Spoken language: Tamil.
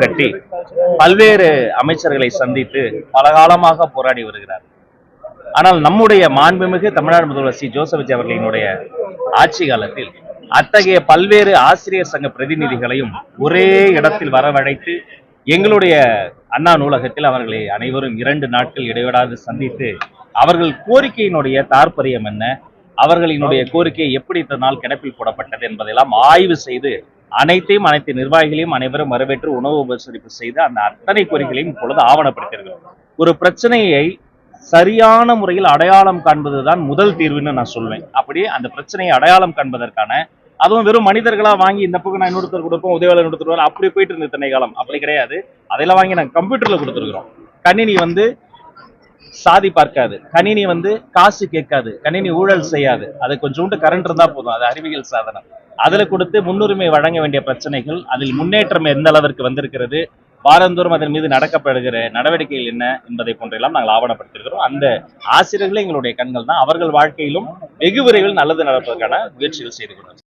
கட்டி பல்வேறு அமைச்சர்களை சந்தித்து பல காலமாக போராடி வருகிறார். ஆனால் நம்முடைய மாண்புமிகு தமிழ்நாடு முதல்வர் ஜோசப் விஜய் அவர்களினுடைய ஆட்சி காலத்தில் அத்தகைய பல்வேறு ஆசிரியர் சங்க பிரதிநிதிகளையும் ஒரே இடத்தில் வரவழைத்து எங்களுடைய அண்ணா நூலகத்தில் அவர்களை அனைவரும் 2 நாட்கள் இடைவிடாது சந்தித்து அவர்கள் கோரிக்கையினுடைய தாற்பயம் என்ன, அவர்களினுடைய கோரிக்கை எப்படி இத்தனால் கிடப்பில் போடப்பட்டது என்பதெல்லாம் ஆய்வு செய்து அனைத்து நிர்வாகிகளையும் அனைவரும் வரவேற்று உணவு உபசரிப்பு செய்து அந்த அத்தனை கோரிக்கைகளையும் இப்பொழுது ஆவணப்படுத்தியிருக்கிறோம். ஒரு பிரச்சனையை சரியான முறையில் அடையாளம் காண்பதுதான் முதல் தீர்வுன்னு நான் சொல்வேன். அப்படியே அந்த பிரச்சனையை அடையாளம் காண்பதற்கான, அதுவும் வெறும் மனிதர்களா வாங்கி இந்த பக்கம் நான் இன்னொருத்தர் கொடுப்போம், உதவியாளர் கொடுத்துருவோம், அப்படி போயிட்டு இருந்த இத்தனை காலம் அப்படி கிடையாது. அதெல்லாம் வாங்கி நாங்கள் கம்ப்யூட்டர்ல கொடுத்துருக்கிறோம். கணினி சாதி பார்க்காது, கணினி காசு கேட்காது, கணினி ஊழல் செய்யாது, அது கொஞ்சோண்டு கரண்ட் இருந்தா போதும், அது அறிவியல் சாதனம். அதுல கொடுத்து முன்னுரிமை வழங்க வேண்டிய பிரச்சனைகள், அதில் முன்னேற்றம் எந்த அளவிற்கு வந்திருக்கிறது, வாரந்தோறும் அதன் மீது நடக்கப்படுகிற நடவடிக்கைகள் என்ன என்பதை போன்றெல்லாம் நாங்கள் ஆவணப்படுத்தியிருக்கிறோம். அந்த ஆசிரியர்களே எங்களுடைய கண்கள் தான். அவர்கள் வாழ்க்கையிலும் வெகு விரைவில் நல்லது நடப்பதற்கான முயற்சிகள் செய்து கொள்கிறோம்.